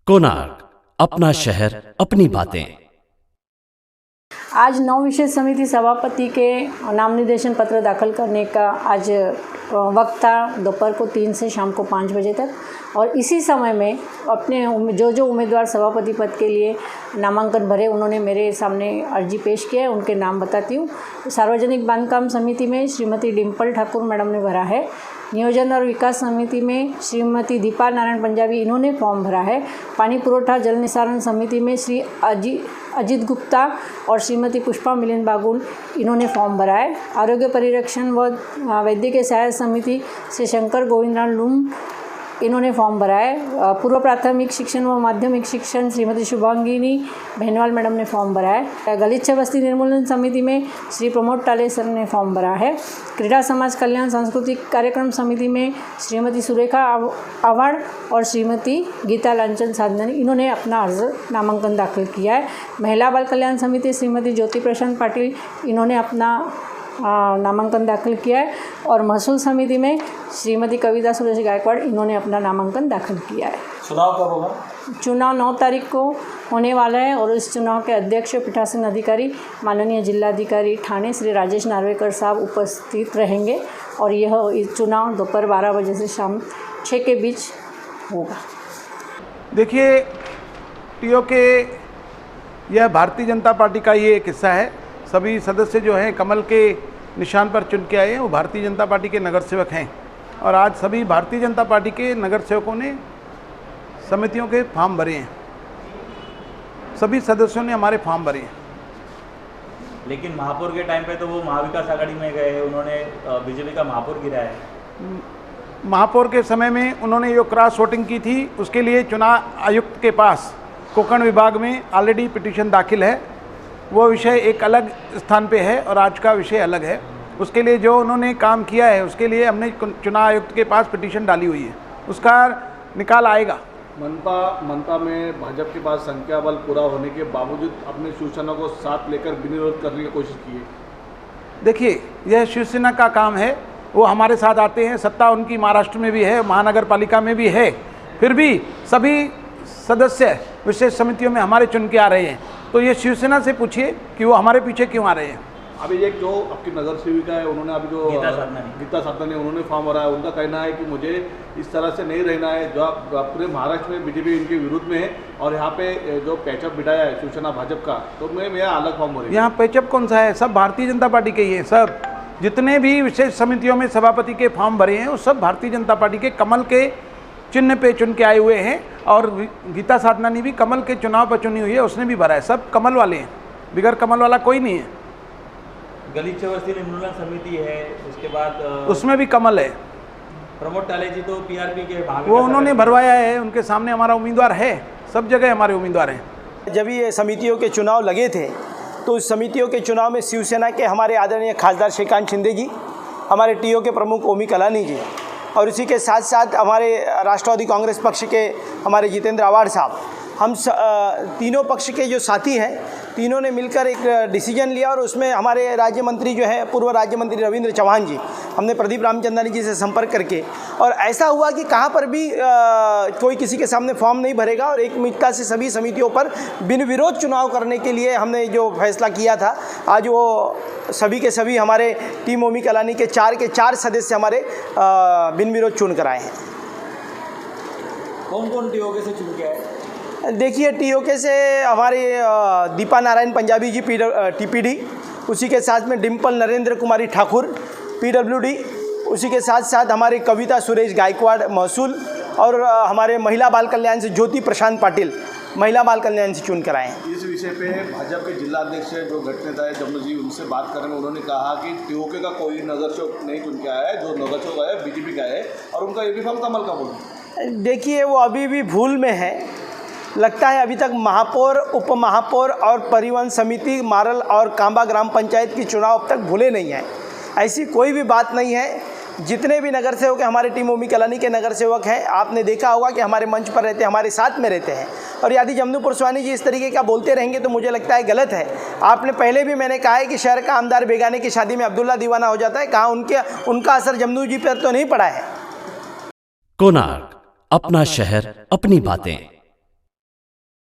कोणार्क, अपना शहर अपनी बातें। आज 9 विशेष समिति सभापति के नाम निर्देशन पत्र दाखिल करने का आज वक्त था, दोपहर को 3 से शाम को 5 बजे तक। और इसी समय में अपने जो उम्मीदवार सभापति पद के लिए नामांकन भरे उन्होंने मेरे सामने अर्जी पेश किया है। उनके नाम बताती हूँ। सार्वजनिक बांधकाम समिति में श्रीमती डिम्पल ठाकुर मैडम ने भरा है। नियोजन और विकास समिति में श्रीमती दीपा नारायण पंजाबी इन्होंने फॉर्म भरा है। पानी पुरोठा जल निस्तारण समिति में श्री अजित गुप्ता और श्रीमती पुष्पा मिलिंद बागुल इन्होंने फॉर्म भरा है। आरोग्य परिरक्षण व वैद्यकीय सहायता समिति से शंकर गोविंदराव लूम इन्होंने फॉर्म भरा है। पूर्व प्राथमिक शिक्षण व माध्यमिक शिक्षण श्रीमती शुभांगिनी बहनवाल मैडम ने फॉर्म भरा है। गलीच्छ बस्ती निर्मूलन समिति में श्री प्रमोद टाले सर ने फॉर्म भरा है। क्रीड़ा समाज कल्याण सांस्कृतिक कार्यक्रम समिति में श्रीमती सुरेखा आवाड़ और श्रीमती गीता लांचन साधनानी इन्होंने अपना नामांकन दाखिल किया है। महिला बाल कल्याण समिति श्रीमती ज्योति प्रशांत पाटिल इन्होंने अपना नामांकन दाखिल किया है। और महसूल समिति में श्रीमती कविता सुरेश गायकवाड़ इन्होंने अपना नामांकन दाखिल किया है। चुनाव कब होगा? चुनाव 9 तारीख को होने वाला है और इस चुनाव के अध्यक्ष पीठासीन अधिकारी माननीय जिलाधिकारी ठाणे श्री राजेश नार्वेकर साहब उपस्थित रहेंगे। और यह चुनाव दोपहर 12 बजे से शाम 6 के बीच होगा। देखिए, टीओ के यह भारतीय जनता पार्टी का ये एक हिस्सा है। सभी सदस्य जो हैं कमल के निशान पर चुन के आए हैं, वो भारतीय जनता पार्टी के नगर सेवक हैं। और आज सभी भारतीय जनता पार्टी के नगर सेवकों ने समितियों के फॉर्म भरे हैं। सभी सदस्यों ने हमारे फॉर्म भरे हैं। लेकिन महापौर के टाइम पे तो वो महाविकास आघाड़ी में गए हैं, उन्होंने बीजेपी का महापौर गिराया है। महापौर के समय में उन्होंने जो क्रॉस वोटिंग की थी उसके लिए चुनाव आयुक्त के पास कोंकण विभाग में ऑलरेडी पिटीशन दाखिल है। वो विषय एक अलग स्थान पे है और आज का विषय अलग है। उसके लिए जो उन्होंने काम किया है उसके लिए हमने चुनाव आयुक्त के पास पिटीशन डाली हुई है, उसका निकाल आएगा। मनपा में भाजपा के पास संख्या बल पूरा होने के बावजूद अपने शिवसेना को साथ लेकर विरोध करने की कोशिश की है। देखिए, यह शिवसेना का काम है, वो हमारे साथ आते हैं। सत्ता उनकी महाराष्ट्र में भी है, महानगर पालिका में भी है, फिर भी सभी सदस्य विशेष समितियों में हमारे चुन के आ रहे हैं। तो ये शिवसेना से पूछिए कि वो हमारे पीछे क्यों आ रहे हैं। अभी एक जो आपकी नगर सेविका है, उन्होंने अभी जो गीता साधनानी उन्होंने फॉर्म भरा है, उनका कहना है कि मुझे इस तरह से नहीं रहना है। जो पूरे महाराष्ट्र में बीजेपी इनके विरुद्ध में है और यहाँ पे जो पैचअप बिठाया है शिवसेना भाजपा का, तो मैं अलग फॉर्म भरूँ। यहाँ पैचअप कौन सा है? सब भारतीय जनता पार्टी के ही है। सब जितने भी विशेष समितियों में सभापति के फॉर्म भरे हैं वो सब भारतीय जनता पार्टी के कमल के चिन्ह पे चुन के आए हुए हैं। और गीता साधनानी भी कमल के चुनाव पर चुनी हुई है, उसने भी भरा है। सब कमल वाले हैं, बिगर कमल वाला कोई नहीं है। गलीच्छ बस्ती निर्मूलन समिति है, उसके बाद उसमें भी कमल है। प्रमोद टाले जी तो पीआरपी के वो उन्होंने भरवाया है, उनके सामने हमारा उम्मीदवार है। सब जगह हमारे उम्मीदवार हैं। जब ये समितियों के चुनाव लगे थे तो उस समितियों के चुनाव में शिवसेना के हमारे आदरणीय खासदार श्रीकांत शिंदे जी, हमारे टीओ के प्रमुख ओमी कलानी जी और इसी के साथ साथ हमारे राष्ट्रवादी कांग्रेस पक्ष के हमारे जितेंद्र आवाड़ साहब, हम तीनों पक्ष के जो साथी हैं, तीनों ने मिलकर एक डिसीजन लिया। और उसमें हमारे राज्य मंत्री जो है पूर्व राज्य मंत्री रविंद्र चौहान जी, हमने प्रदीप रामचंदानी जी से संपर्क करके, और ऐसा हुआ कि कहाँ पर भी कोई किसी के सामने फॉर्म नहीं भरेगा और एकमुखता से सभी समितियों पर बिन विरोध चुनाव करने के लिए हमने जो फैसला किया था, आज वो सभी के सभी हमारे टीम ओमी कलानी के 4 सदस्य हमारे बिन विरोध चुन कर आए हैं। कौन टीओ के से चुन के आए? देखिए, टीओके से हमारे दीपा नारायण पंजाबी जी टीपीडी, उसी के साथ में डिम्पल नरेंद्र कुमारी ठाकुर पीडब्ल्यूडी, उसी के साथ साथ हमारी कविता सुरेश गायकवाड़ महसूल, और हमारे महिला बाल कल्याण से ज्योति प्रशांत पाटिल महिला बाल कल्याण से चुन कर आए हैं। इस विषय पे भाजपा के जिला अध्यक्ष जो घटनेता है जम्मू जी, उनसे बात करने में उन्होंने कहा कि टीओके का कोई नगर सेवक नहीं चुन के आया है, जो नगर सेवक आया है बीजेपी का है और उनका ये भी फॉर्म कमल का बोल। देखिए, वो अभी भी भूल में है, लगता है अभी तक महापौर, उप महापौर और परिवहन समिति मारल और कांबा ग्राम पंचायत की चुनाव अब तक भूले नहीं हैं। ऐसी कोई भी बात नहीं है। जितने भी नगर सेवक हैं, हमारे टीम ओमी कलानी के नगर सेवक हैं, आपने देखा होगा कि हमारे मंच पर रहते हैं, हमारे साथ में रहते हैं। और यदि जमनू पुरस्वानी जी इस तरीके का बोलते रहेंगे तो मुझे लगता है गलत है। आपने पहले भी मैंने कहा है कि शहर का आमदार बेगाने की शादी में अब्दुल्ला दीवाना हो जाता है, कहाँ उनका असर जमनू जी पर तो नहीं पड़ा है। कोणार्क, अपना शहर अपनी बातें।